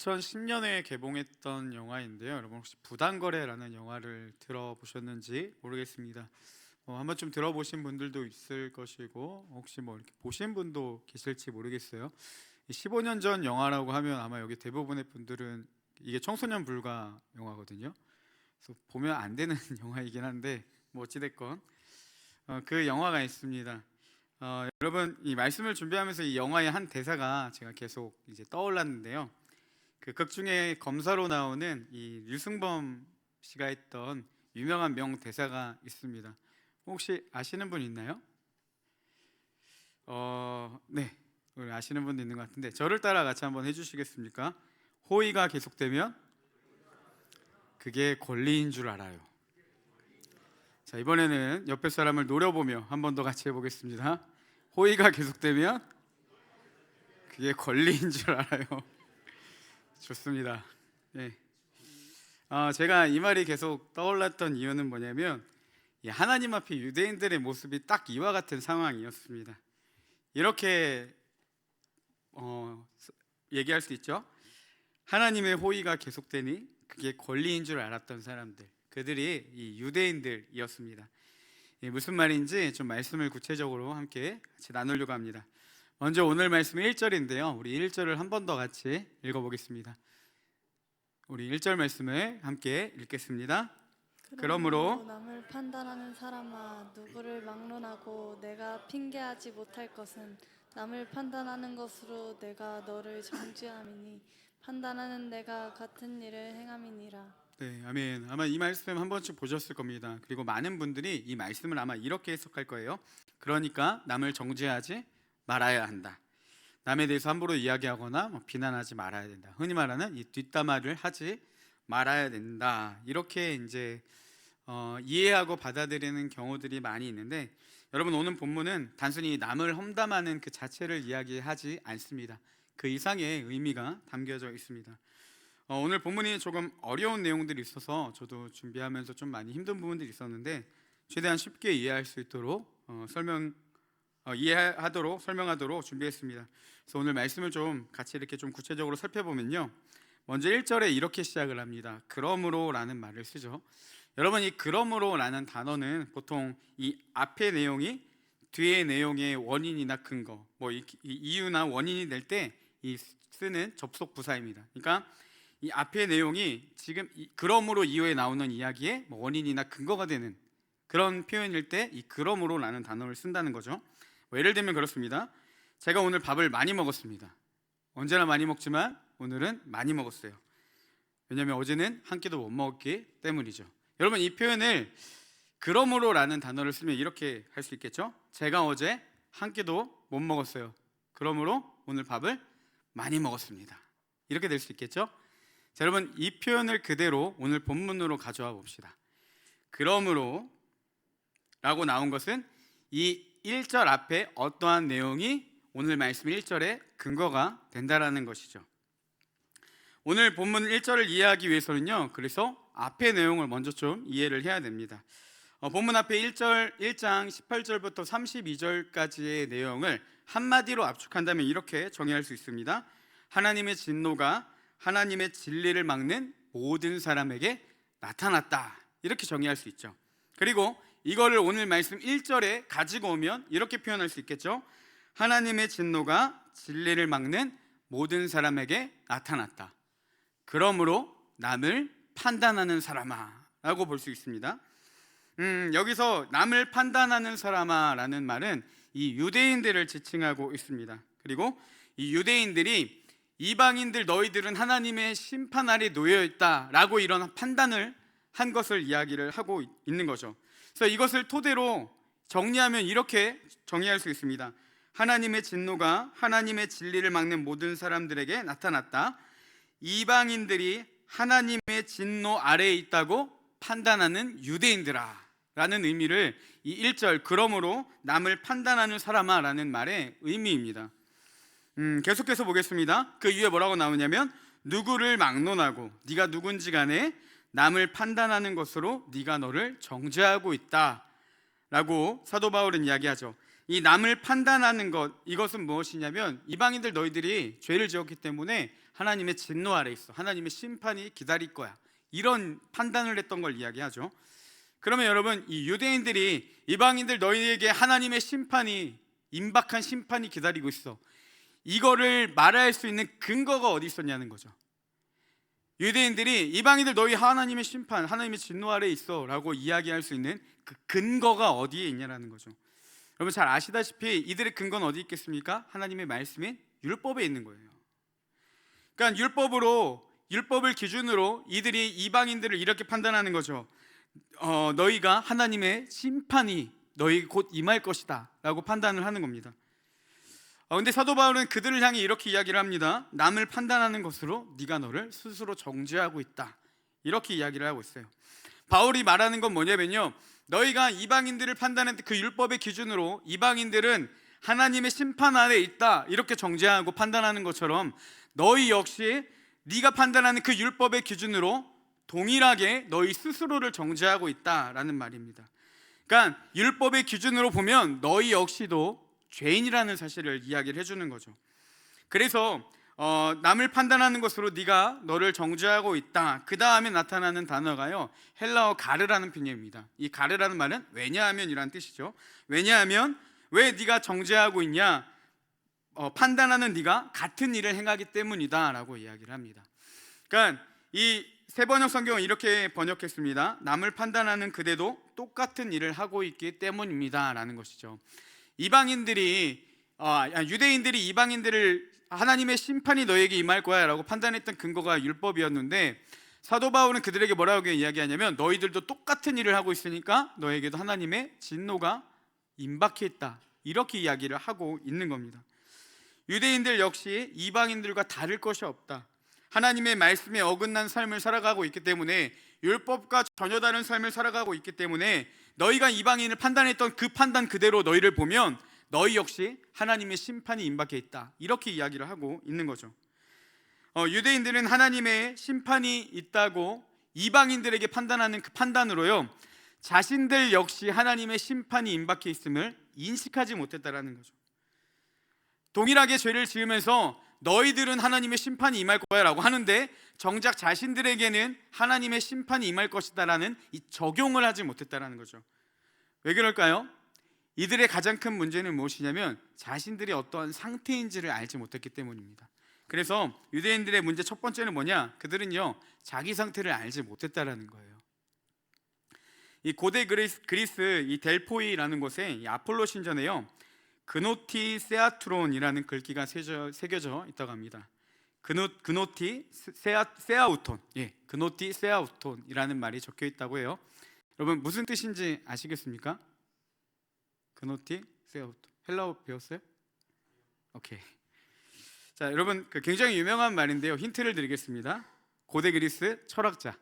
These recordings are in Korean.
2010년에 개봉했던 영화인데요. 여러분 혹시 부당거래라는 영화를 들어보셨는지 모르겠습니다. 한 번쯤 들어보신 분들도 있을 것이고 혹시 뭐 이렇게 보신 분도 계실지 모르겠어요. 15년 전 영화라고 하면 아마 여기 대부분의 분들은 이게 청소년 불가 영화거든요. 그래서 보면 안 되는 영화이긴 한데 뭐 어찌됐건 그 영화가 있습니다. 여러분 이 말씀을 준비하면서 이 영화의 한 대사가 제가 계속 이제 떠올랐는데요. 그 극 중에 검사로 나오는 이 류승범 씨가 했던 유명한 명대사가 있습니다. 혹시 아시는 분 있나요? 네, 우리 아시는 분도 있는 것 같은데 저를 따라 같이 한번 해주시겠습니까? 호의가 계속되면 그게 권리인 줄 알아요. 자, 이번에는 옆에 사람을 노려보며 한 번 더 같이 해보겠습니다. 호의가 계속되면 그게 권리인 줄 알아요. 좋습니다. 네. 제가 이 말이 계속 떠올랐던 이유는 뭐냐면 하나님 앞에 유대인들의 모습이 딱 이와 같은 상황이었습니다. 이렇게 얘기할 수 있죠. 하나님의 호의가 계속되니 그게 권리인 줄 알았던 사람들, 그들이 이 유대인들이었습니다. 무슨 말인지 좀 말씀을 구체적으로 함께 같이 나누려고 합니다. 먼저 오늘 말씀은 1절인데요. 우리 1절을 한 번 더 같이 읽어보겠습니다. 우리 1절 말씀을 함께 읽겠습니다. 그러므로 남을 판단하는 사람아, 누구를 막론하고 내가 핑계하지 못할 것은 남을 판단하는 것으로 내가 너를 정죄함이니 판단하는 내가 같은 일을 행함이니라. 네, 아멘. 아마 이 말씀 한 번쯤 보셨을 겁니다. 그리고 많은 분들이 이 말씀을 아마 이렇게 해석할 거예요. 그러니까 남을 정죄하지 말아야 한다. 남에 대해서 함부로 이야기하거나 비난하지 말아야 된다. 흔히 말하는 이 뒷담화를 하지 말아야 된다. 이렇게 이제 이해하고 받아들이는 경우들이 많이 있는데, 여러분 오늘 본문은 단순히 남을 험담하는 그 자체를 이야기하지 않습니다. 그 이상의 의미가 담겨져 있습니다. 오늘 본문이 조금 어려운 내용들이 있어서 저도 준비하면서 좀 많이 힘든 부분들이 있었는데 최대한 쉽게 이해할 수 있도록 설명하도록 준비했습니다. 그래서 오늘 말씀을 좀 같이 이렇게 좀 구체적으로 살펴보면요. 먼저 1절에 이렇게 시작을 합니다. 그러므로라는 말을 쓰죠. 여러분 이 그러므로라는 단어는 보통 이 앞의 내용이 뒤의 내용의 원인이나 근거, 이 이유나 원인이 될 때 이 쓰는 접속 부사입니다. 그러니까 이 앞의 내용이 지금 그러므로 이후에 나오는 이야기의 원인이나 근거가 되는 그런 표현일 때 이 그러므로라는 단어를 쓴다는 거죠. 예를 들면 그렇습니다. 제가 오늘 밥을 많이 먹었습니다. 언제나 많이 먹지만 오늘은 많이 먹었어요. 왜냐하면 어제는 한 끼도 못 먹었기 때문이죠. 여러분 이 표현을 그러므로라는 단어를 쓰면 이렇게 할 수 있겠죠. 제가 어제 한 끼도 못 먹었어요. 그러므로 오늘 밥을 많이 먹었습니다. 이렇게 될 수 있겠죠. 자, 여러분 이 표현을 그대로 오늘 본문으로 가져와 봅시다. 그러므로 라고 나온 것은 이 1절 앞에 어떠한 내용이 오늘 말씀 1절의 근거가 된다라는 것이죠. 오늘 본문 1절을 이해하기 위해서는요, 그래서 앞의 내용을 먼저 좀 이해를 해야 됩니다. 본문 앞에 1장 18절부터 32절까지의 내용을 한마디로 압축한다면 이렇게 정의할 수 있습니다. 하나님의 진노가 하나님의 진리를 막는 모든 사람에게 나타났다, 이렇게 정의할 수 있죠. 그리고 이거를 오늘 말씀 1절에 가지고 오면 이렇게 표현할 수 있겠죠. 하나님의 진노가 진리를 막는 모든 사람에게 나타났다. 그러므로 남을 판단하는 사람아 라고 볼 수 있습니다. 여기서 남을 판단하는 사람아 라는 말은 이 유대인들을 지칭하고 있습니다. 그리고 이 유대인들이 이방인들 너희들은 하나님의 심판 아래 놓여 있다 라고 이런 판단을 한 것을 이야기를 하고 있는 거죠. 그래서 이것을 토대로 정리하면 이렇게 정의할 수 있습니다. 하나님의 진노가 하나님의 진리를 막는 모든 사람들에게 나타났다. 이방인들이 하나님의 진노 아래에 있다고 판단하는 유대인들아 라는 의미를 이 1절 그러므로 남을 판단하는 사람아 라는 말의 의미입니다. 계속해서 보겠습니다. 그 이후에 뭐라고 나오냐면 누구를 막론하고 네가 누군지 간에 남을 판단하는 것으로 네가 너를 정죄하고 있다 라고 사도 바울은 이야기하죠. 이 남을 판단하는 것, 이것은 무엇이냐면 이방인들 너희들이 죄를 지었기 때문에 하나님의 진노 아래 있어, 하나님의 심판이 기다릴 거야, 이런 판단을 했던 걸 이야기하죠. 그러면 여러분, 이 유대인들이 이방인들 너희에게 하나님의 심판이, 임박한 심판이 기다리고 있어, 이거를 말할 수 있는 근거가 어디 있었냐는 거죠. 유대인들이 이방인들 너희 하나님의 심판, 하나님의 진노 아래 있어 라고 이야기할 수 있는 그 근거가 어디에 있냐라는 거죠. 여러분 잘 아시다시피 이들의 근거는 어디 있겠습니까? 하나님의 말씀인 율법에 있는 거예요. 그러니까 율법을 기준으로 이들이 이방인들을 이렇게 판단하는 거죠. 너희가 하나님의 심판이 너희 곧 임할 것이다 라고 판단을 하는 겁니다. 근데 사도 바울은 그들을 향해 이렇게 이야기를 합니다. 남을 판단하는 것으로 네가 너를 스스로 정죄하고 있다, 이렇게 이야기를 하고 있어요. 바울이 말하는 건 뭐냐면요, 너희가 이방인들을 판단했던 그 율법의 기준으로 이방인들은 하나님의 심판 아래 있다, 이렇게 정죄하고 판단하는 것처럼 너희 역시 네가 판단하는 그 율법의 기준으로 동일하게 너희 스스로를 정죄하고 있다라는 말입니다. 그러니까 율법의 기준으로 보면 너희 역시도 죄인이라는 사실을 이야기를 해주는 거죠. 그래서 남을 판단하는 것으로 네가 너를 정죄하고 있다. 그 다음에 나타나는 단어가요, 헬라어 가르라는 표현입니다. 이 가르라는 말은 왜냐하면이라는 뜻이죠. 왜냐하면 왜 네가 정죄하고 있냐? 판단하는 네가 같은 일을 행하기 때문이다라고 이야기를 합니다. 그러니까 이 세 번역 성경은 이렇게 번역했습니다. 남을 판단하는 그대도 똑같은 일을 하고 있기 때문입니다라는 것이죠. 유대인들이 이방인들을 하나님의 심판이 너에게 임할 거야 라고 판단했던 근거가 율법이었는데, 사도 바울은 그들에게 뭐라고 이야기하냐면 너희들도 똑같은 일을 하고 있으니까 너에게도 하나님의 진노가 임박해 있다, 이렇게 이야기를 하고 있는 겁니다. 유대인들 역시 이방인들과 다를 것이 없다. 하나님의 말씀에 어긋난 삶을 살아가고 있기 때문에, 율법과 전혀 다른 삶을 살아가고 있기 때문에 너희가 이방인을 판단했던 그 판단 그대로 너희를 보면 너희 역시 하나님의 심판이 임박해 있다, 이렇게 이야기를 하고 있는 거죠. 유대인들은 하나님의 심판이 있다고 이방인들에게 판단하는 그 판단으로요, 자신들 역시 하나님의 심판이 임박해 있음을 인식하지 못했다라는 거죠. 동일하게 죄를 지으면서 너희들은 하나님의 심판이 임할 거야 라고 하는데 정작 자신들에게는 하나님의 심판이 임할 것이다 라는 이 적용을 하지 못했다라는 거죠. 왜 그럴까요? 이들의 가장 큰 문제는 무엇이냐면 자신들이 어떠한 상태인지를 알지 못했기 때문입니다. 그래서 유대인들의 문제 첫 번째는 뭐냐? 그들은요, 자기 상태를 알지 못했다라는 거예요. 이 고대 그리스 이 델포이라는 곳에 이 아폴로 신전에요, 그노티 세아트론이라는 글귀가 새겨져 있다고 합니다. 그노티 세아우톤, 그노티 세아우톤이라는 말이 적혀 있다고 해요. 여러분 무슨 뜻인지 아시겠습니까? 그노티 세아우톤, 헬라어 배웠어요? 오케이. 자, 여러분 굉장히 유명한 말인데요, 힌트를 드리겠습니다. 고대 그리스 철학자.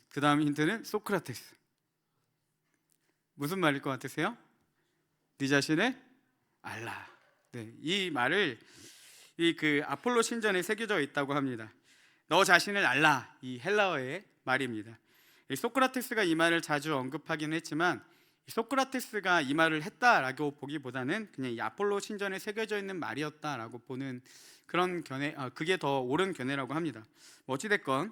그 다음 힌트는 소크라테스. 무슨 말일 것 같으세요? 네 자신을 알라. 이 말을 그 아폴로 신전에 새겨져 있다고 합니다. 너 자신을 알라, 이 헬라어의 말입니다. 소크라테스가 이 말을 자주 언급하긴 했지만 소크라테스가 이 말을 했다라고 보기보다는 그냥 이 아폴로 신전에 새겨져 있는 말이었다라고 보는 그런 견해, 그게 더 옳은 견해라고 합니다. 어찌됐건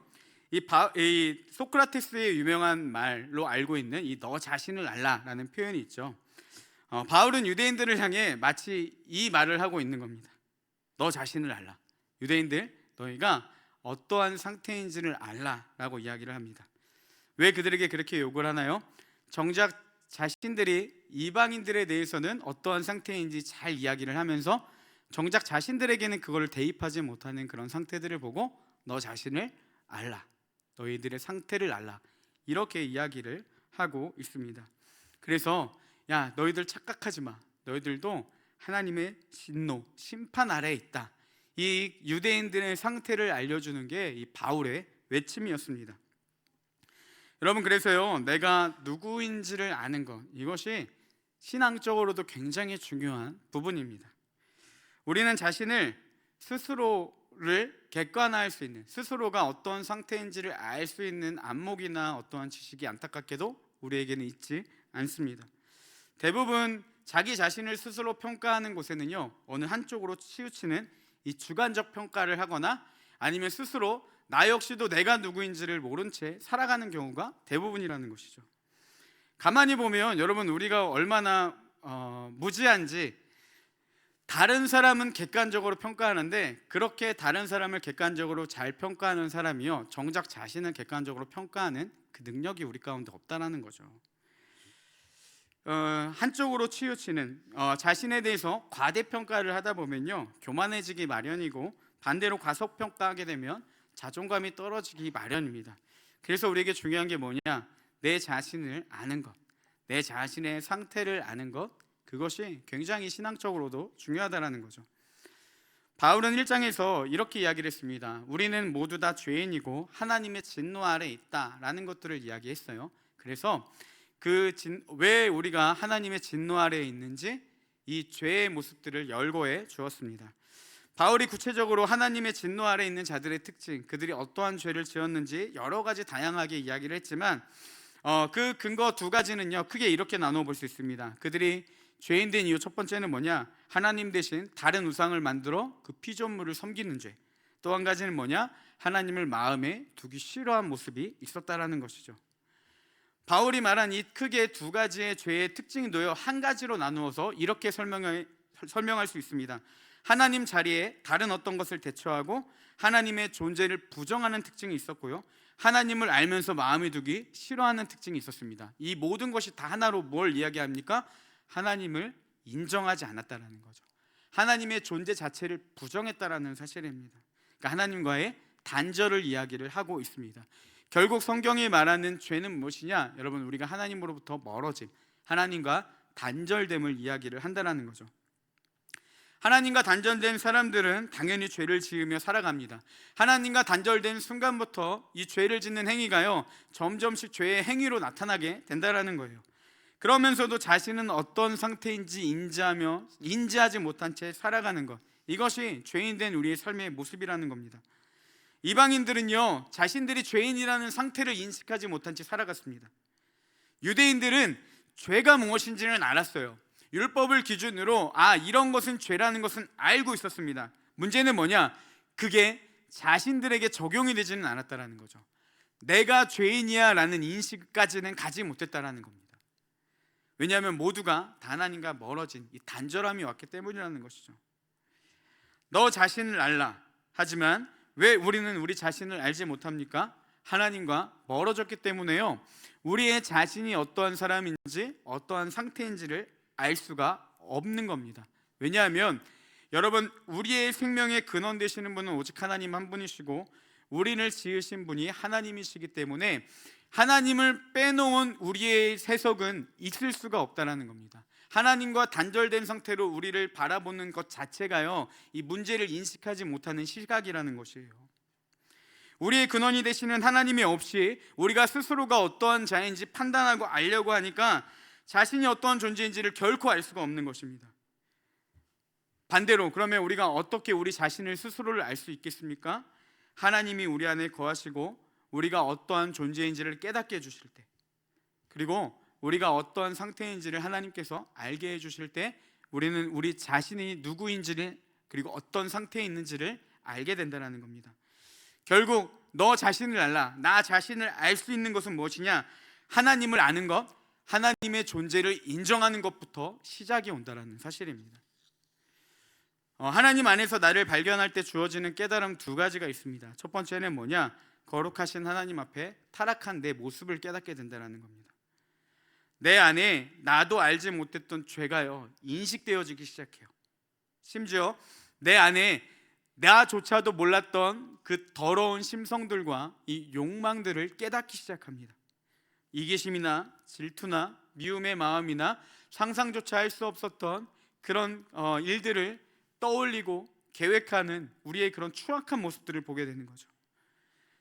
이 소크라테스의 유명한 말로 알고 있는 이 너 자신을 알라라는 표현이 있죠. 바울은 유대인들을 향해 마치 이 말을 하고 있는 겁니다. 너 자신을 알라. 유대인들, 너희가 어떠한 상태인지를 알라라고 이야기를 합니다. 왜 그들에게 그렇게 요구를 하나요? 정작 자신들이 이방인들에 대해서는 어떠한 상태인지 잘 이야기를 하면서 정작 자신들에게는 그걸 대입하지 못하는 그런 상태들을 보고 너 자신을 알라, 너희들의 상태를 알라, 이렇게 이야기를 하고 있습니다. 그래서 야, 너희들 착각하지 마. 너희들도 하나님의 진노, 심판 아래에 있다. 이 유대인들의 상태를 알려주는 게 이 바울의 외침이었습니다. 여러분, 그래서요, 내가 누구인지를 아는 것, 이것이 신앙적으로도 굉장히 중요한 부분입니다. 우리는 자신을 스스로를 객관화할 수 있는, 스스로가 어떤 상태인지를 알 수 있는 안목이나 어떠한 지식이 안타깝게도 우리에게는 있지 않습니다. 대부분 자기 자신을 스스로 평가하는 곳에는요, 어느 한쪽으로 치우치는 이 주관적 평가를 하거나 아니면 스스로 나 역시도 내가 누구인지를 모른 채 살아가는 경우가 대부분이라는 것이죠. 가만히 보면 여러분, 우리가 얼마나 무지한지, 다른 사람은 객관적으로 평가하는데 그렇게 다른 사람을 객관적으로 잘 평가하는 사람이요, 정작 자신을 객관적으로 평가하는 그 능력이 우리 가운데 없다라는 거죠. 한쪽으로 치우치는, 자신에 대해서 과대평가를 하다 보면요, 교만해지기 마련이고, 반대로 과소평가하게 되면 자존감이 떨어지기 마련입니다. 그래서 우리에게 중요한 게 뭐냐? 내 자신을 아는 것, 내 자신의 상태를 아는 것, 그것이 굉장히 신앙적으로도 중요하다는 거죠. 바울은 1장에서 이렇게 이야기를 했습니다. 우리는 모두 다 죄인이고 하나님의 진노 아래 있다라는 것들을 이야기했어요. 그래서 왜 우리가 하나님의 진노 아래에 있는지 이 죄의 모습들을 열거해 주었습니다. 바울이 구체적으로 하나님의 진노 아래에 있는 자들의 특징, 그들이 어떠한 죄를 지었는지 여러 가지 다양하게 이야기를 했지만 그 근거 두 가지는요, 크게 이렇게 나눠 볼 수 있습니다. 그들이 죄인 된 이유 첫 번째는 뭐냐? 하나님 대신 다른 우상을 만들어 그 피조물을 섬기는 죄. 또 한 가지는 뭐냐? 하나님을 마음에 두기 싫어한 모습이 있었다라는 것이죠. 바울이 말한 이 크게 두 가지의 죄의 특징도요, 한 가지로 나누어서 이렇게 설명할 수 있습니다. 하나님 자리에 다른 어떤 것을 대처하고 하나님의 존재를 부정하는 특징이 있었고요, 하나님을 알면서 마음에 두기 싫어하는 특징이 있었습니다. 이 모든 것이 다 하나로 뭘 이야기합니까? 하나님을 인정하지 않았다라는 거죠. 하나님의 존재 자체를 부정했다라는 사실입니다. 그러니까 하나님과의 단절을 이야기를 하고 있습니다. 결국 성경이 말하는 죄는 무엇이냐? 여러분, 우리가 하나님으로부터 멀어짐, 하나님과 단절됨을 이야기를 한다는 거죠. 하나님과 단절된 사람들은 당연히 죄를 지으며 살아갑니다. 하나님과 단절된 순간부터 이 죄를 짓는 행위가요, 점점씩 죄의 행위로 나타나게 된다는 거예요. 그러면서도 자신은 어떤 상태인지 인지하지 못한 채 살아가는 것, 이것이 죄인 된 우리의 삶의 모습이라는 겁니다. 이방인들은요, 자신들이 죄인이라는 상태를 인식하지 못한 채 살아갔습니다. 유대인들은 죄가 무엇인지는 알았어요. 율법을 기준으로 이런 것은 죄라는 것은 알고 있었습니다. 문제는 뭐냐? 그게 자신들에게 적용이 되지는 않았다는 거죠. 내가 죄인이야 라는 인식까지는 가지 못했다는 겁니다. 왜냐하면 모두가 다 하나님과 멀어진 이 단절함이 왔기 때문이라는 것이죠. 너 자신을 알라. 하지만 왜 우리는 우리 자신을 알지 못합니까? 하나님과 멀어졌기 때문에요, 우리의 자신이 어떠한 사람인지 어떠한 상태인지를 알 수가 없는 겁니다. 왜냐하면 여러분, 우리의 생명의 근원 되시는 분은 오직 하나님 한 분이시고 우리를 지으신 분이 하나님이시기 때문에 하나님을 빼놓은 우리의 해석은 있을 수가 없다는 겁니다. 하나님과 단절된 상태로 우리를 바라보는 것 자체가요, 이 문제를 인식하지 못하는 시각이라는 것이에요. 우리의 근원이 되시는 하나님이 없이 우리가 스스로가 어떠한 자인지 판단하고 알려고 하니까 자신이 어떠한 존재인지를 결코 알 수가 없는 것입니다. 반대로 그러면 우리가 어떻게 우리 자신을 스스로를 알 수 있겠습니까? 하나님이 우리 안에 거하시고 우리가 어떠한 존재인지를 깨닫게 해주실 때, 그리고 우리가 어떠한 상태인지를 하나님께서 알게 해주실 때 우리는 우리 자신이 누구인지를, 그리고 어떤 상태에 있는지를 알게 된다는 겁니다. 결국 너 자신을 알라. 나 자신을 알 수 있는 것은 무엇이냐? 하나님을 아는 것, 하나님의 존재를 인정하는 것부터 시작이 온다는 사실입니다. 하나님 안에서 나를 발견할 때 주어지는 깨달음 두 가지가 있습니다. 첫 번째는 뭐냐? 거룩하신 하나님 앞에 타락한 내 모습을 깨닫게 된다는 겁니다. 내 안에 나도 알지 못했던 죄가요, 인식되어지기 시작해요. 심지어 내 안에 나조차도 몰랐던 그 더러운 심성들과 이 욕망들을 깨닫기 시작합니다. 이기심이나 질투나 미움의 마음이나 상상조차 할 수 없었던 그런 일들을 떠올리고 계획하는 우리의 그런 추악한 모습들을 보게 되는 거죠.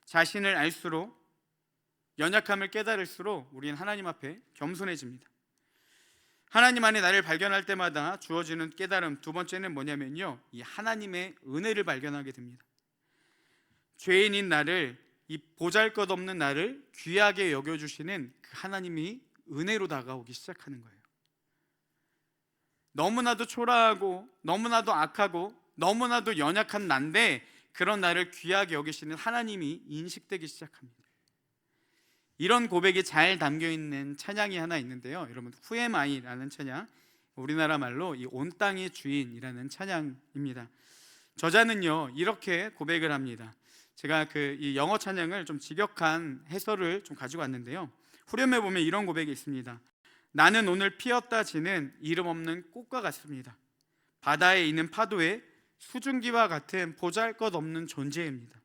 자신을 알수록, 연약함을 깨달을수록 우리는 하나님 앞에 겸손해집니다. 하나님 안에 나를 발견할 때마다 주어지는 깨달음 두 번째는 뭐냐면요, 이 하나님의 은혜를 발견하게 됩니다. 죄인인 나를, 이 보잘것없는 나를 귀하게 여겨주시는 그 하나님이 은혜로 다가오기 시작하는 거예요. 너무나도 초라하고 너무나도 악하고 너무나도 연약한 난데 그런 나를 귀하게 여기시는 하나님이 인식되기 시작합니다. 이런 고백이 잘 담겨있는 찬양이 하나 있는데요, 여러분, Who am I라는 찬양, 우리나라 말로 이 온 땅의 주인이라는 찬양입니다. 저자는요 이렇게 고백을 합니다. 제가 이 영어 찬양을 좀 직역한 해설을 좀 가지고 왔는데요, 후렴에 보면 이런 고백이 있습니다. 나는 오늘 피었다 지는 이름 없는 꽃과 같습니다. 바다에 있는 파도에 수증기와 같은 보잘것없는 존재입니다.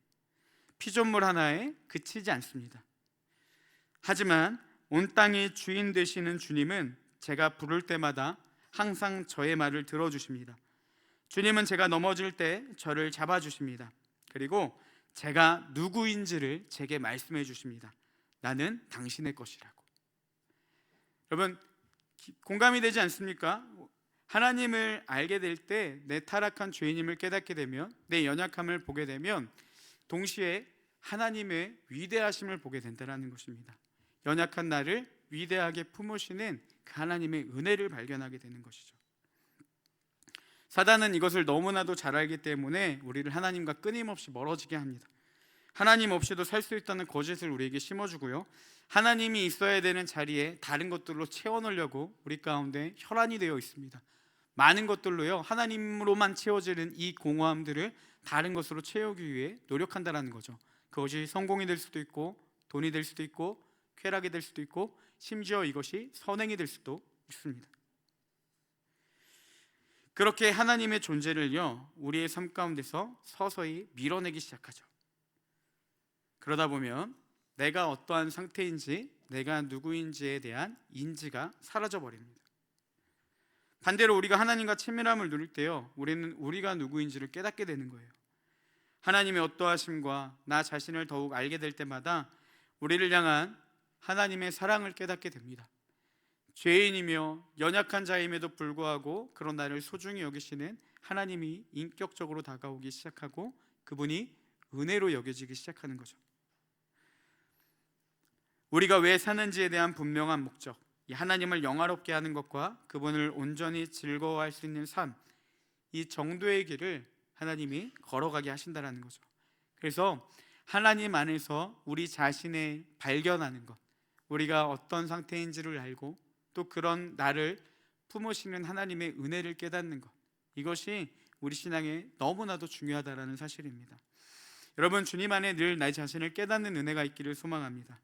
피조물 하나에 그치지 않습니다. 하지만 온 땅의 주인 되시는 주님은 제가 부를 때마다 항상 저의 말을 들어주십니다. 주님은 제가 넘어질 때 저를 잡아주십니다. 그리고 제가 누구인지를 제게 말씀해 주십니다. 나는 당신의 것이라고. 여러분, 공감이 되지 않습니까? 하나님을 알게 될 때, 내 타락한 죄인임을 깨닫게 되면, 내 연약함을 보게 되면 동시에 하나님의 위대하심을 보게 된다는 것입니다. 연약한 나를 위대하게 품으시는 그 하나님의 은혜를 발견하게 되는 것이죠. 사단은 이것을 너무나도 잘 알기 때문에 우리를 하나님과 끊임없이 멀어지게 합니다. 하나님 없이도 살 수 있다는 거짓을 우리에게 심어주고요, 하나님이 있어야 되는 자리에 다른 것들로 채워넣으려고 우리 가운데 혈안이 되어 있습니다. 많은 것들로요, 하나님으로만 채워지는 이 공허함들을 다른 것으로 채우기 위해 노력한다는 거죠. 그것이 성공이 될 수도 있고, 돈이 될 수도 있고, 쾌락이 될 수도 있고, 심지어 이것이 선행이 될 수도 있습니다. 그렇게 하나님의 존재를요 우리의 삶 가운데서 서서히 밀어내기 시작하죠. 그러다 보면 내가 어떠한 상태인지, 내가 누구인지에 대한 인지가 사라져 버립니다. 반대로 우리가 하나님과 친밀함을 누릴 때요, 우리는 우리가 누구인지를 깨닫게 되는 거예요. 하나님의 어떠하심과 나 자신을 더욱 알게 될 때마다 우리를 향한 하나님의 사랑을 깨닫게 됩니다. 죄인이며 연약한 자임에도 불구하고 그런 나를 소중히 여기시는 하나님이 인격적으로 다가오기 시작하고 그분이 은혜로 여겨지기 시작하는 거죠. 우리가 왜 사는지에 대한 분명한 목적, 이 하나님을 영화롭게 하는 것과 그분을 온전히 즐거워할 수 있는 삶, 이 정도의 길을 하나님이 걸어가게 하신다는 거죠. 그래서 하나님 안에서 우리 자신을 발견하는 것, 우리가 어떤 상태인지를 알고 또 그런 나를 품으시는 하나님의 은혜를 깨닫는 것, 이것이 우리 신앙에 너무나도 중요하다는 사실입니다. 여러분, 주님 안에 늘 나 자신을 깨닫는 은혜가 있기를 소망합니다.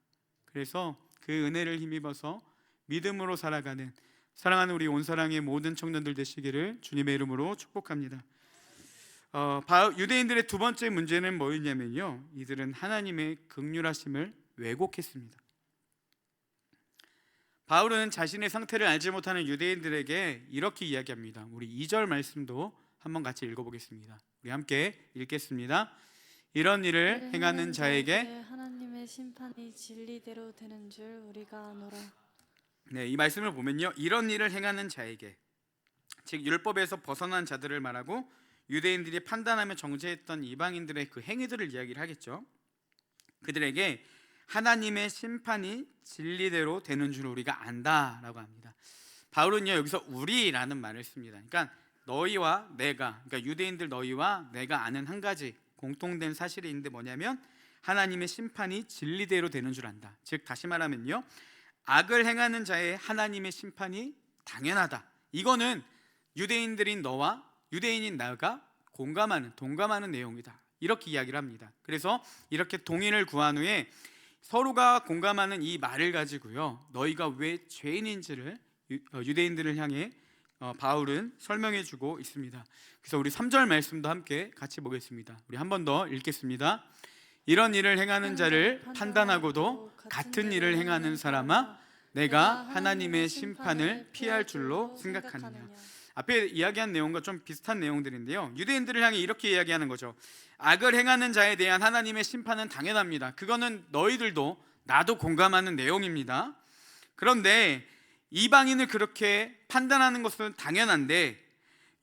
그래서 그 은혜를 힘입어서 믿음으로 살아가는 사랑하는 우리 온사랑의 모든 청년들 되시기를 주님의 이름으로 축복합니다. 유대인들의 두 번째 문제는 뭐였냐면요, 이들은 하나님의 긍휼하심을 왜곡했습니다. 바울은 자신의 상태를 알지 못하는 유대인들에게 이렇게 이야기합니다. 우리 2절 말씀도 한번 같이 읽어보겠습니다. 우리 함께 읽겠습니다. 이런 일을 행하는 자에게 하나님의 심판이 진리대로 되는 줄 우리가 아노라. 네, 이 말씀을 보면요, 이런 일을 행하는 자에게, 즉 율법에서 벗어난 자들을 말하고 유대인들이 판단하며 정죄했던 이방인들의 그 행위들을 이야기를 하겠죠. 그들에게 하나님의 심판이 진리대로 되는 줄 우리가 안다라고 합니다. 바울은요 여기서 우리라는 말을 씁니다. 그러니까 너희와 내가, 그러니까 유대인들 너희와 내가 아는 한 가지 공통된 사실이 있는데 뭐냐면 하나님의 심판이 진리대로 되는 줄 안다. 즉 다시 말하면요, 악을 행하는 자의 하나님의 심판이 당연하다. 이거는 유대인들인 너와 유대인인 나가 동감하는 내용이다. 이렇게 이야기를 합니다. 그래서 이렇게 동의를 구한 후에 서로가 공감하는 이 말을 가지고요, 너희가 왜 죄인인지를 유대인들을 향해 바울은 설명해 주고 있습니다. 그래서 우리 3절 말씀도 함께 같이 보겠습니다. 우리 한 번 더 읽겠습니다. 이런 일을 행하는 자를 판단하고도 같은 일을 행하는 사람아, 내가 하나님의 심판을 피할 줄로 생각하느냐. 앞에 이야기한 내용과 좀 비슷한 내용들인데요, 유대인들을 향해 이렇게 이야기하는 거죠. 악을 행하는 자에 대한 하나님의 심판은 당연합니다. 그거는 너희들도 나도 공감하는 내용입니다. 그런데 이방인을 그렇게 판단하는 것은 당연한데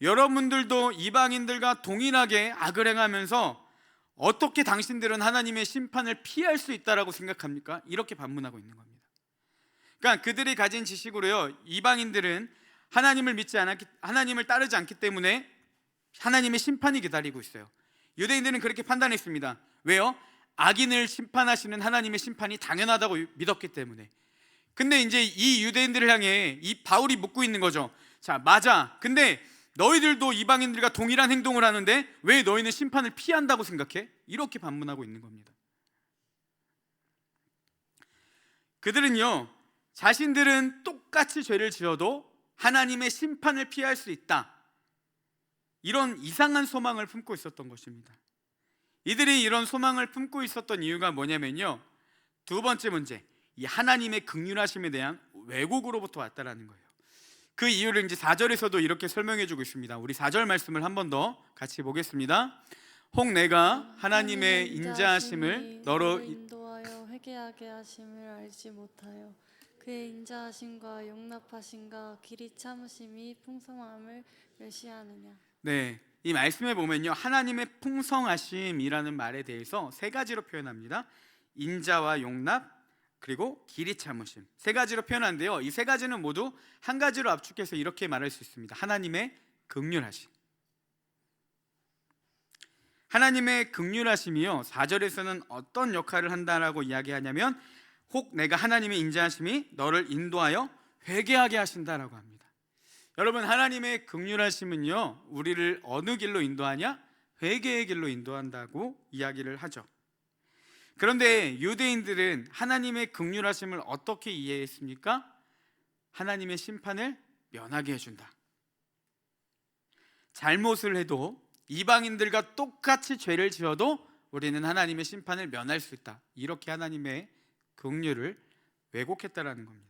여러분들도 이방인들과 동일하게 악을 행하면서 어떻게 당신들은 하나님의 심판을 피할 수 있다라고 생각합니까? 이렇게 반문하고 있는 겁니다. 그러니까 그들이 가진 지식으로요, 이방인들은 하나님을 따르지 않기 때문에 하나님의 심판이 기다리고 있어요. 유대인들은 그렇게 판단했습니다. 왜요? 악인을 심판하시는 하나님의 심판이 당연하다고 믿었기 때문에. 근데 이제 이 유대인들을 향해 이 바울이 묻고 있는 거죠. 자, 맞아. 근데 너희들도 이방인들과 동일한 행동을 하는데 왜 너희는 심판을 피한다고 생각해? 이렇게 반문하고 있는 겁니다. 그들은요, 자신들은 똑같이 죄를 지어도 하나님의 심판을 피할 수 있다, 이런 이상한 소망을 품고 있었던 것입니다. 이들이 이런 소망을 품고 있었던 이유가 뭐냐면요, 두 번째 문제, 이 하나님의 긍휼하심에 대한 왜곡으로부터 왔다라는 거예요. 그 이유를 이제 4절에서도 이렇게 설명해 주고 있습니다. 우리 4절 말씀을 한 번 더 같이 보겠습니다. 혹 내가 하나님의 인자하심을 너로 인도하여 회개하게 하심을 알지 못하여 그의 인자하심과 용납하심과 길이 참으심이 풍성함을 멸시하느냐. 네, 이 말씀에 보면요, 하나님의 풍성하심이라는 말에 대해서 세 가지로 표현합니다. 인자와 용납, 그리고 길이 참으심, 세 가지로 표현하는데요, 이 세 가지는 모두 한 가지로 압축해서 이렇게 말할 수 있습니다. 하나님의 긍휼하심. 하나님의 긍휼하심이요, 4절에서는 어떤 역할을 한다라고 이야기하냐면, 혹 내가 하나님의 인자하심이 너를 인도하여 회개하게 하신다라고 합니다. 여러분, 하나님의 긍휼하심은요, 우리를 어느 길로 인도하냐? 회개의 길로 인도한다고 이야기를 하죠. 그런데 유대인들은 하나님의 긍휼하심을 어떻게 이해했습니까? 하나님의 심판을 면하게 해준다. 잘못을 해도 이방인들과 똑같이 죄를 지어도 우리는 하나님의 심판을 면할 수 있다, 이렇게 하나님의 긍휼을 왜곡했다라는 겁니다.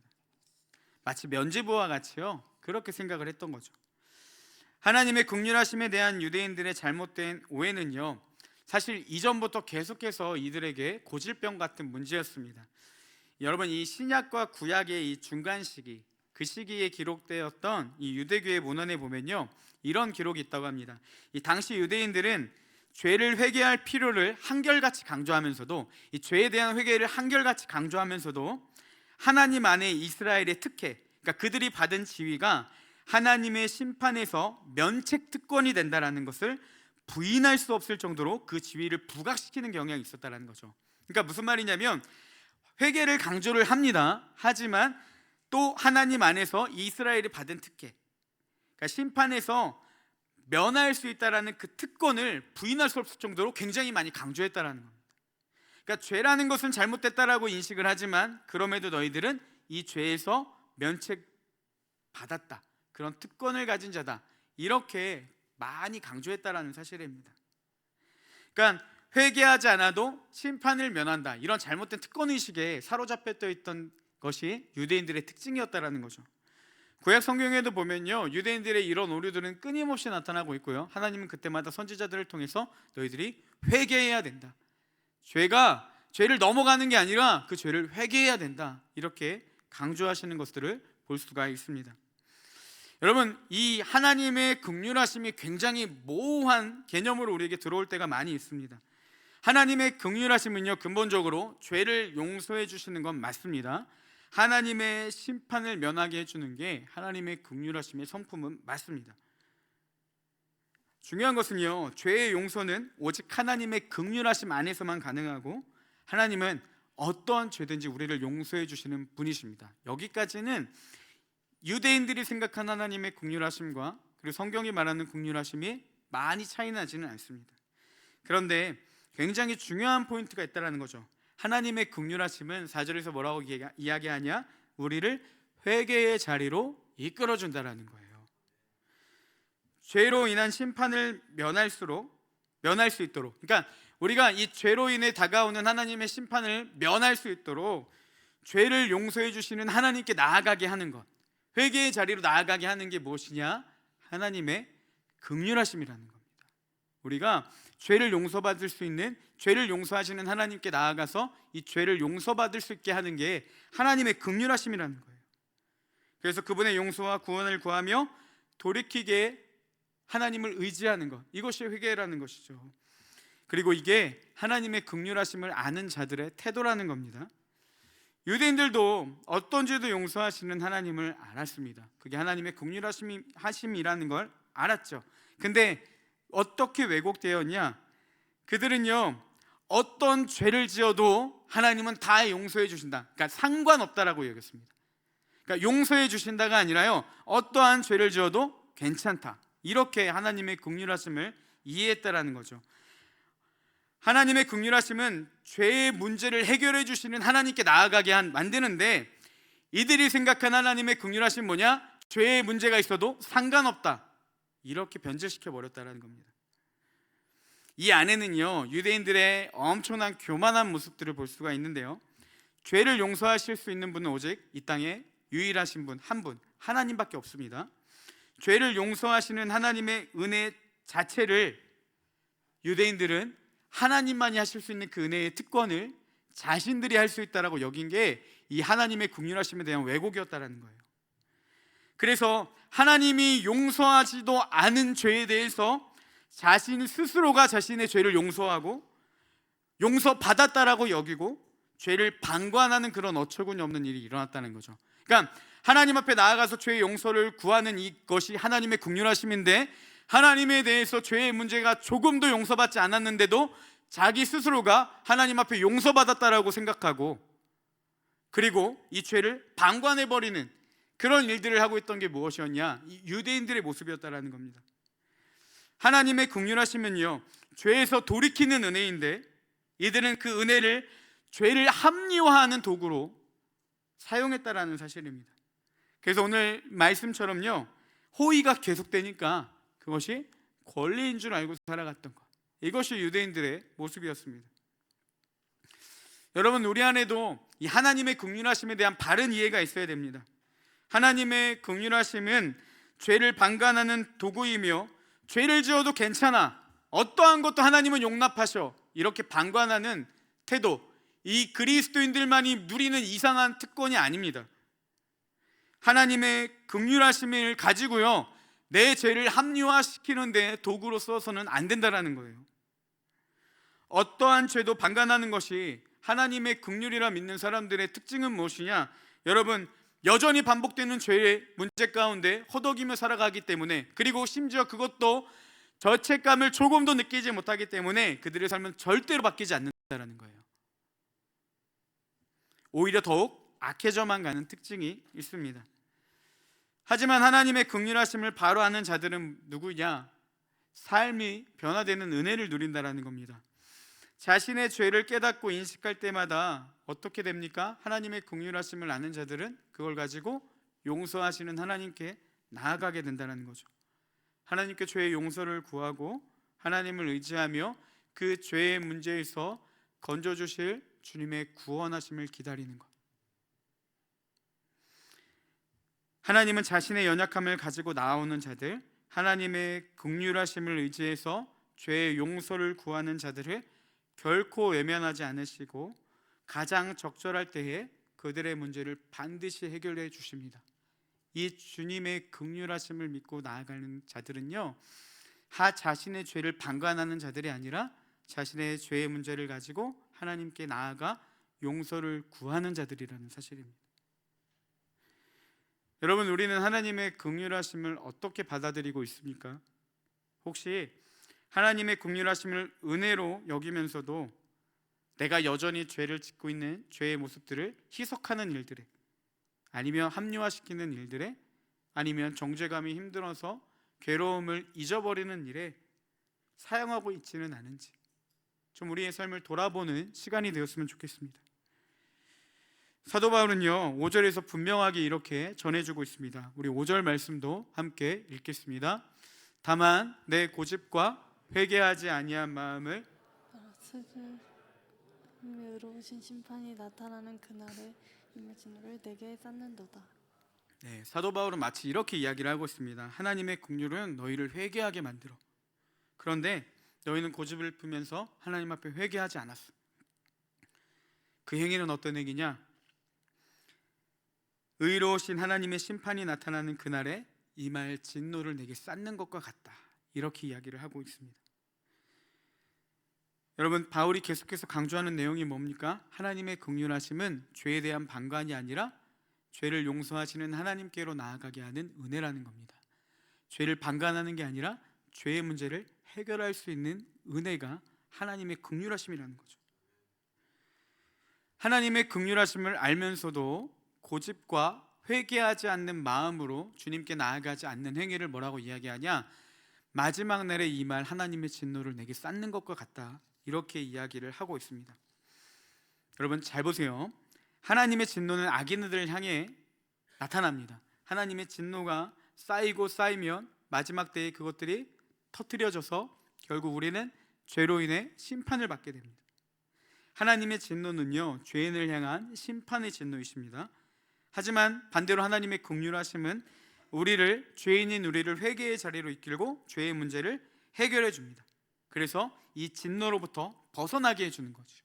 마치 면죄부와 같이요, 그렇게 생각을 했던 거죠. 하나님의 긍휼하심에 대한 유대인들의 잘못된 오해는요, 사실 이전부터 계속해서 이들에게 고질병 같은 문제였습니다. 여러분, 이 신약과 구약의 이 중간 시기, 그 시기에 기록되었던 이 유대교의 문헌에 보면요, 이런 기록이 있다고 합니다. 이 당시 유대인들은 죄를 회개할 필요를 한결같이 강조하면서도, 이 죄에 대한 회개를 한결같이 강조하면서도 하나님 안에 이스라엘의 특혜, 그러니까 그들이 받은 지위가 하나님의 심판에서 면책 특권이 된다라는 것을 부인할 수 없을 정도로 그 지위를 부각시키는 경향이 있었다는 거죠. 그러니까 무슨 말이냐면, 회개를 강조를 합니다. 하지만 또 하나님 안에서 이스라엘이 받은 특혜, 그러니까 심판에서 면할 수 있다라는 그 특권을 부인할 수 없을 정도로 굉장히 많이 강조했다라는 겁니다. 그러니까 죄라는 것은 잘못됐다라고 인식을 하지만, 그럼에도 너희들은 이 죄에서 면책 받았다, 그런 특권을 가진 자다, 이렇게 많이 강조했다라는 사실입니다. 그러니까 회개하지 않아도 심판을 면한다, 이런 잘못된 특권의식에 사로잡혀 있던 것이 유대인들의 특징이었다라는 거죠. 구약 성경에도 보면요, 유대인들의 이런 오류들은 끊임없이 나타나고 있고요, 하나님은 그때마다 선지자들을 통해서 너희들이 회개해야 된다, 죄를 넘어가는 게 아니라 그 죄를 회개해야 된다, 이렇게 강조하시는 것들을 볼 수가 있습니다. 여러분, 이 하나님의 긍휼하심이 굉장히 모호한 개념으로 우리에게 들어올 때가 많이 있습니다. 하나님의 긍휼하심은요, 근본적으로 죄를 용서해 주시는 건 맞습니다. 하나님의 심판을 면하게 해주는 게 하나님의 긍휼하심의 성품은 맞습니다. 중요한 것은요, 죄의 용서는 오직 하나님의 긍휼하심 안에서만 가능하고, 하나님은 어떠한 죄든지 우리를 용서해 주시는 분이십니다. 여기까지는 유대인들이 생각한 하나님의 긍휼하심과 그리고 성경이 말하는 긍휼하심이 많이 차이 나지는 않습니다. 그런데 굉장히 중요한 포인트가 있다는 거죠. 하나님의 긍휼하심은 4절에서 뭐라고 이야기하냐? 우리를 회개의 자리로 이끌어준다라는 거예요. 죄로 인한 심판을 면할 수 있도록, 그러니까 우리가 이 죄로 인해 다가오는 하나님의 심판을 면할 수 있도록 죄를 용서해 주시는 하나님께 나아가게 하는 것, 회개의 자리로 나아가게 하는 게 무엇이냐? 하나님의 긍휼하심이라는 겁니다. 우리가 죄를 용서받을 수 있는, 죄를 용서하시는 하나님께 나아가서 이 죄를 용서받을 수 있게 하는 게 하나님의 긍휼하심이라는 거예요. 그래서 그분의 용서와 구원을 구하며 돌이키게 하나님을 의지하는 것, 이것이 회개라는 것이죠. 그리고 이게 하나님의 긍휼하심을 아는 자들의 태도라는 겁니다. 유대인들도 어떤 죄도 용서하시는 하나님을 알았습니다. 그게 하나님의 긍휼하심이라는 걸 알았죠. 근데 어떻게 왜곡되었냐? 그들은요, 어떤 죄를 지어도 하나님은 다 용서해 주신다, 그러니까 상관없다라고 여겼습니다. 그러니까 용서해 주신다가 아니라요, 어떠한 죄를 지어도 괜찮다, 이렇게 하나님의 긍휼하심을 이해했다라는 거죠. 하나님의 긍휼하심은 죄의 문제를 해결해 주시는 하나님께 나아가게 만드는데, 이들이 생각한 하나님의 긍휼하심은 뭐냐? 죄의 문제가 있어도 상관없다, 이렇게 변질시켜 버렸다는 겁니다. 이 안에는요, 유대인들의 엄청난 교만한 모습들을 볼 수가 있는데요, 죄를 용서하실 수 있는 분은 오직 이 땅에 유일하신 분, 한 분, 하나님밖에 없습니다. 죄를 용서하시는 하나님의 은혜 자체를 유대인들은 하나님만이 하실 수 있는 그 은혜의 특권을 자신들이 할 수 있다라고 여긴 게 이 하나님의 긍휼하심에 대한 왜곡이었다라는 거예요. 그래서 하나님이 용서하지도 않은 죄에 대해서 자신 스스로가 자신의 죄를 용서하고 용서받았다라고 여기고 죄를 방관하는 그런 어처구니 없는 일이 일어났다는 거죠. 그러니까 하나님 앞에 나아가서 죄의 용서를 구하는 이것이 하나님의 긍휼하심인데, 하나님에 대해서 죄의 문제가 조금도 용서받지 않았는데도 자기 스스로가 하나님 앞에 용서받았다라고 생각하고, 그리고 이 죄를 방관해버리는 그런 일들을 하고 있던 게 무엇이었냐? 이 유대인들의 모습이었다라는 겁니다. 하나님의 긍휼하심은요, 죄에서 돌이키는 은혜인데, 이들은 그 은혜를 죄를 합리화하는 도구로 사용했다라는 사실입니다. 그래서 오늘 말씀처럼요, 호의가 계속되니까 그것이 권리인 줄 알고 살아갔던 것, 이것이 유대인들의 모습이었습니다. 여러분, 우리 안에도 이 하나님의 긍휼하심에 대한 바른 이해가 있어야 됩니다. 하나님의 긍휼하심은 죄를 방관하는 도구이며, 죄를 지어도 괜찮아, 어떠한 것도 하나님은 용납하셔, 이렇게 방관하는 태도, 이 그리스도인들만이 누리는 이상한 특권이 아닙니다. 하나님의 긍휼하심을 가지고요, 내 죄를 합리화시키는 데 도구로 써서는 안 된다라는 거예요. 어떠한 죄도 방관하는 것이 하나님의 긍휼이라 믿는 사람들의 특징은 무엇이냐? 여러분, 여전히 반복되는 죄의 문제 가운데 허덕이며 살아가기 때문에, 그리고 심지어 그것도 죄책감을 조금도 느끼지 못하기 때문에 그들의 삶은 절대로 바뀌지 않는다는 거예요. 오히려 더욱 악해져만 가는 특징이 있습니다. 하지만 하나님의 긍휼하심을 바로 아는 자들은 누구냐? 삶이 변화되는 은혜를 누린다라는 겁니다. 자신의 죄를 깨닫고 인식할 때마다 어떻게 됩니까? 하나님의 긍휼하심을 아는 자들은 그걸 가지고 용서하시는 하나님께 나아가게 된다는 거죠. 하나님께 죄의 용서를 구하고 하나님을 의지하며 그 죄의 문제에서 건져주실 주님의 구원하심을 기다리는 것. 하나님은 자신의 연약함을 가지고 나아오는 자들, 하나님의 긍휼하심을 의지해서 죄의 용서를 구하는 자들을 결코 외면하지 않으시고 가장 적절할 때에 그들의 문제를 반드시 해결해 주십니다. 이 주님의 긍휼하심을 믿고 나아가는 자들은요, 자신의 죄를 방관하는 자들이 아니라 자신의 죄의 문제를 가지고 하나님께 나아가 용서를 구하는 자들이라는 사실입니다. 여러분, 우리는 하나님의 긍휼하심을 어떻게 받아들이고 있습니까? 혹시 하나님의 긍휼하심을 은혜로 여기면서도 내가 여전히 죄를 짓고 있는 죄의 모습들을 희석하는 일들에, 아니면 합리화시키는 일들에, 아니면 정죄감이 힘들어서 괴로움을 잊어버리는 일에 사용하고 있지는 않은지 좀 우리의 삶을 돌아보는 시간이 되었으면 좋겠습니다. 사도 바울은요, 5절에서 분명하게 이렇게 전해주고 있습니다. 우리 5절 말씀도 함께 읽겠습니다. 다만 내 고집과 회개하지 아니한 마음을 의로우신 심판이 나타나는 그날에 임해진노를 내게 쌓는도다. 네, 사도 바울은 마치 이렇게 이야기를 하고 있습니다. 하나님의 긍휼은 너희를 회개하게 만들어. 그런데 너희는 고집을 피면서 하나님 앞에 회개하지 않았어. 그 행위는 어떤 행위냐? 의로우신 하나님의 심판이 나타나는 그날에 임할 진노를 내게 쌓는 것과 같다, 이렇게 이야기를 하고 있습니다. 여러분, 바울이 계속해서 강조하는 내용이 뭡니까? 하나님의 긍휼하심은 죄에 대한 방관이 아니라 죄를 용서하시는 하나님께로 나아가게 하는 은혜라는 겁니다. 죄를 방관하는 게 아니라 죄의 문제를 해결할 수 있는 은혜가 하나님의 긍휼하심이라는 거죠. 하나님의 긍휼하심을 알면서도 고집과 회개하지 않는 마음으로 주님께 나아가지 않는 행위를 뭐라고 이야기하냐? 마지막 날에 이 말 하나님의 진노를 내게 쌓는 것과 같다, 이렇게 이야기를 하고 있습니다. 여러분 잘 보세요. 하나님의 진노는 악인들을 향해 나타납니다. 하나님의 진노가 쌓이고 쌓이면 마지막 때에 그것들이 터뜨려져서 결국 우리는 죄로 인해 심판을 받게 됩니다. 하나님의 진노는요, 죄인을 향한 심판의 진노이십니다. 하지만 반대로 하나님의 긍휼하심은 죄인인 우리를 회개의 자리로 이끌고 죄의 문제를 해결해 줍니다. 그래서 이 진노로부터 벗어나게 해주는 거죠.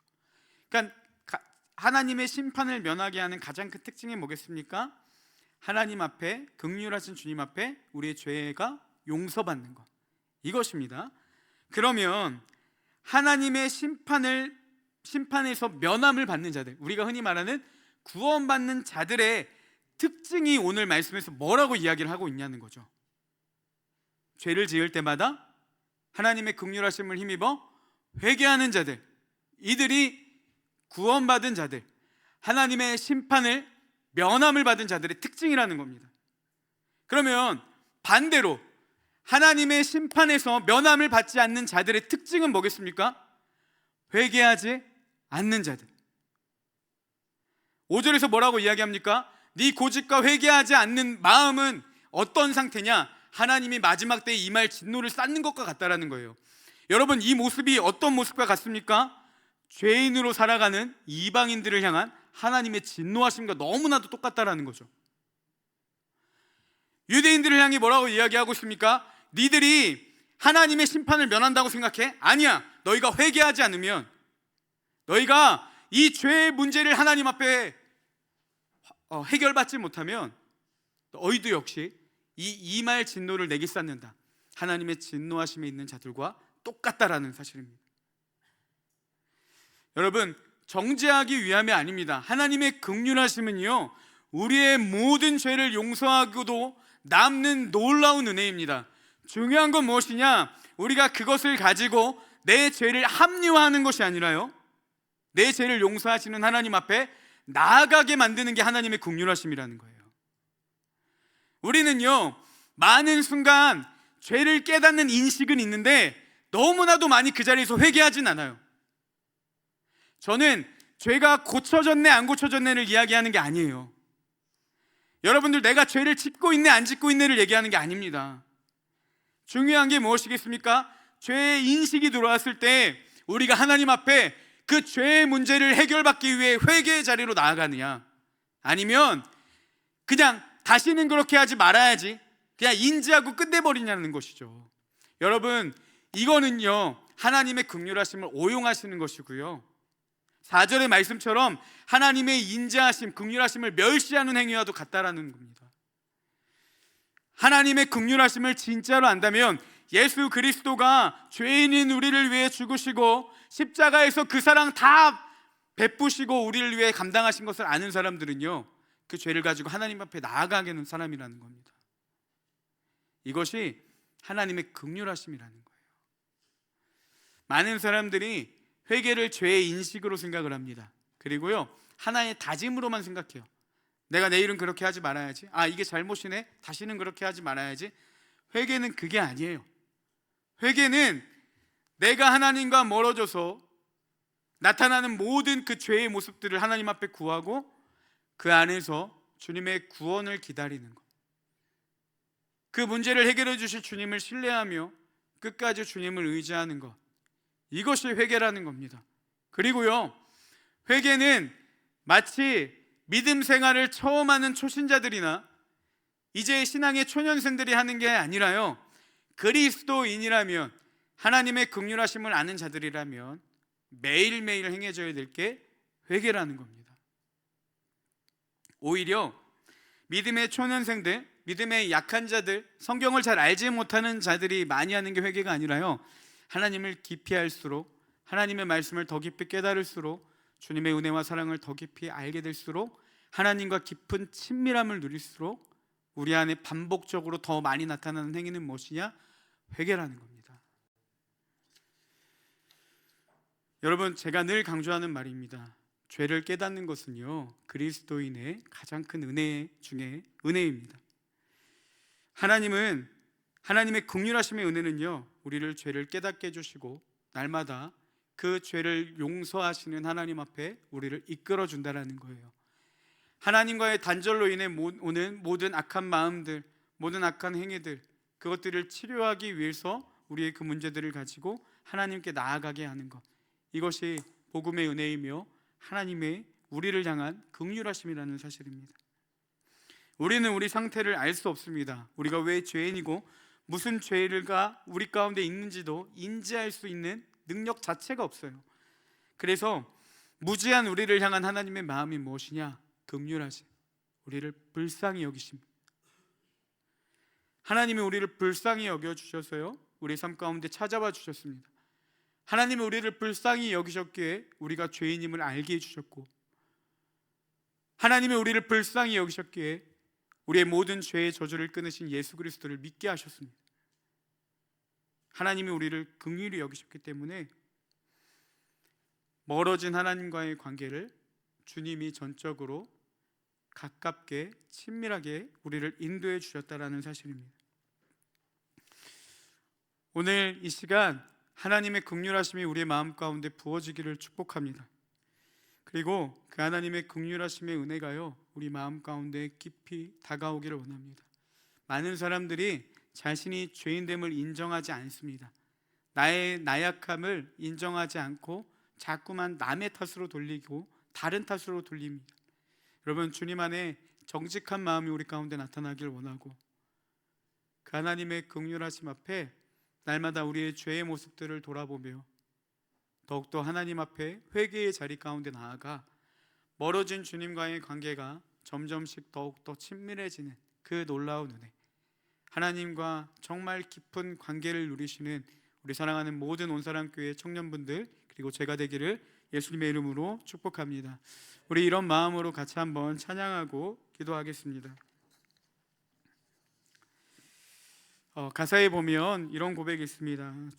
그러니까 하나님의 심판을 면하게 하는 가장 큰 특징이 뭐겠습니까? 하나님 앞에, 긍휼하신 주님 앞에 우리의 죄가 용서받는 것, 이것입니다. 그러면 하나님의 심판에서 면함을 받는 자들, 우리가 흔히 말하는 구원받는 자들의 특징이 오늘 말씀에서 뭐라고 이야기를 하고 있냐는 거죠. 죄를 지을 때마다 하나님의 긍휼하심을 힘입어 회개하는 자들, 이들이 구원받은 자들, 하나님의 심판을 면함을 받은 자들의 특징이라는 겁니다. 그러면 반대로 하나님의 심판에서 면함을 받지 않는 자들의 특징은 뭐겠습니까? 회개하지 않는 자들. 5절에서 뭐라고 이야기합니까? 네 고집과 회개하지 않는 마음은 어떤 상태냐? 하나님이 마지막 때에 임할 진노를 쌓는 것과 같다라는 거예요. 여러분, 이 모습이 어떤 모습과 같습니까? 죄인으로 살아가는 이방인들을 향한 하나님의 진노하심과 너무나도 똑같다라는 거죠. 유대인들을 향해 뭐라고 이야기하고 있습니까? 니들이 하나님의 심판을 면한다고 생각해? 아니야. 너희가 회개하지 않으면, 너희가 이 죄의 문제를 하나님 앞에 해결받지 못하면 너희도 역시 이 이말 진노를 내게 쌓는다, 하나님의 진노하심에 있는 자들과 똑같다라는 사실입니다. 여러분, 정죄하기 위함이 아닙니다. 하나님의 긍휼하심은요, 우리의 모든 죄를 용서하고도 남는 놀라운 은혜입니다. 중요한 건 무엇이냐? 우리가 그것을 가지고 내 죄를 합리화하는 것이 아니라요, 내 죄를 용서하시는 하나님 앞에 나아가게 만드는 게 하나님의 긍휼하심이라는 거예요. 우리는요, 많은 순간 죄를 깨닫는 인식은 있는데 너무나도 많이 그 자리에서 회개하진 않아요. 저는 죄가 고쳐졌네 안 고쳐졌네를 이야기하는 게 아니에요. 여러분들, 내가 죄를 짓고 있네 안 짓고 있네를 얘기하는 게 아닙니다. 중요한 게 무엇이겠습니까? 죄의 인식이 들어왔을 때 우리가 하나님 앞에 그 죄의 문제를 해결받기 위해 회개의 자리로 나아가느냐, 아니면 그냥 다시는 그렇게 하지 말아야지, 그냥 인지하고 끝내버리냐는 것이죠. 여러분, 이거는요, 하나님의 긍휼하심을 오용하시는 것이고요, 4절의 말씀처럼 하나님의 인자하심, 긍휼하심을 멸시하는 행위와도 같다라는 겁니다. 하나님의 긍휼하심을 진짜로 안다면 예수 그리스도가 죄인인 우리를 위해 죽으시고 십자가에서 그 사랑 다 베푸시고 우리를 위해 감당하신 것을 아는 사람들은요, 그 죄를 가지고 하나님 앞에 나아가게 하는 사람이라는 겁니다. 이것이 하나님의 긍휼하심이라는 거예요. 많은 사람들이 회개를 죄의 인식으로 생각을 합니다. 그리고요, 하나의 다짐으로만 생각해요. 내가 내일은 그렇게 하지 말아야지, 이게 잘못이네, 다시는 그렇게 하지 말아야지. 회개는 그게 아니에요. 회개는 내가 하나님과 멀어져서 나타나는 모든 그 죄의 모습들을 하나님 앞에 구하고 그 안에서 주님의 구원을 기다리는 것, 그 문제를 해결해 주실 주님을 신뢰하며 끝까지 주님을 의지하는 것, 이것이 회개라는 겁니다. 그리고요, 회개는 마치 믿음 생활을 처음 하는 초신자들이나 이제 신앙의 초년생들이 하는 게 아니라요, 그리스도인이라면, 하나님의 긍휼하심을 아는 자들이라면 매일매일 행해져야 될 게 회개라는 겁니다. 오히려 믿음의 초년생들, 믿음의 약한 자들, 성경을 잘 알지 못하는 자들이 많이 하는 게 회개가 아니라요, 하나님을 깊이 알수록 하나님의 말씀을 더 깊이 깨달을수록, 주님의 은혜와 사랑을 더 깊이 알게 될수록, 하나님과 깊은 친밀함을 누릴수록 우리 안에 반복적으로 더 많이 나타나는 행위는 무엇이냐? 회개라는 겁니다. 여러분, 제가 늘 강조하는 말입니다. 죄를 깨닫는 것은요, 그리스도인의 가장 큰 은혜 중에 은혜입니다. 하나님의 긍휼하심의 은혜는요, 우리를 죄를 깨닫게 해주시고 날마다 그 죄를 용서하시는 하나님 앞에 우리를 이끌어 준다라는 거예요. 하나님과의 단절로 인해 오는 모든 악한 마음들, 모든 악한 행위들, 그것들을 치료하기 위해서 우리의 그 문제들을 가지고 하나님께 나아가게 하는 것, 이것이 복음의 은혜이며 하나님의 우리를 향한 긍휼하심이라는 사실입니다. 우리는 우리 상태를 알 수 없습니다. 우리가 왜 죄인이고 무슨 죄가 우리 가운데 있는지도 인지할 수 있는 능력 자체가 없어요. 그래서 무지한 우리를 향한 하나님의 마음이 무엇이냐? 긍휼하심, 우리를 불쌍히 여기십니다. 하나님이 우리를 불쌍히 여겨주셔서요, 우리 삶 가운데 찾아와 주셨습니다. 하나님이 우리를 불쌍히 여기셨기에 우리가 죄인임을 알게 해주셨고, 하나님이 우리를 불쌍히 여기셨기에 우리의 모든 죄의 저주를 끊으신 예수 그리스도를 믿게 하셨습니다. 하나님이 우리를 긍휼히 여기셨기 때문에 멀어진 하나님과의 관계를 주님이 전적으로 가깝게 친밀하게 우리를 인도해 주셨다라는 사실입니다. 오늘 이 시간 하나님의 긍휼하심이 우리의 마음 가운데 부어지기를 축복합니다. 그리고 그 하나님의 긍휼하심의 은혜가요, 우리 마음 가운데 깊이 다가오기를 원합니다. 많은 사람들이 자신이 죄인됨을 인정하지 않습니다. 나의 나약함을 인정하지 않고 자꾸만 남의 탓으로 돌리고 다른 탓으로 돌립니다. 여러분, 주님 안에 정직한 마음이 우리 가운데 나타나길 원하고, 그 하나님의 긍휼하심 앞에 날마다 우리의 죄의 모습들을 돌아보며 더욱더 하나님 앞에 회개의 자리 가운데 나아가 멀어진 주님과의 관계가 점점씩 더욱더 친밀해지는 그 놀라운 은혜, 하나님과 정말 깊은 관계를 누리시는 우리 사랑하는 모든 온사랑교회 청년분들, 그리고 제가 되기를 예수님의 이름으로 축복합니다. 우리 이런 마음으로 같이 한번 찬양하고 기도하겠습니다. 가사에 보면 이런 고백이 있습니다.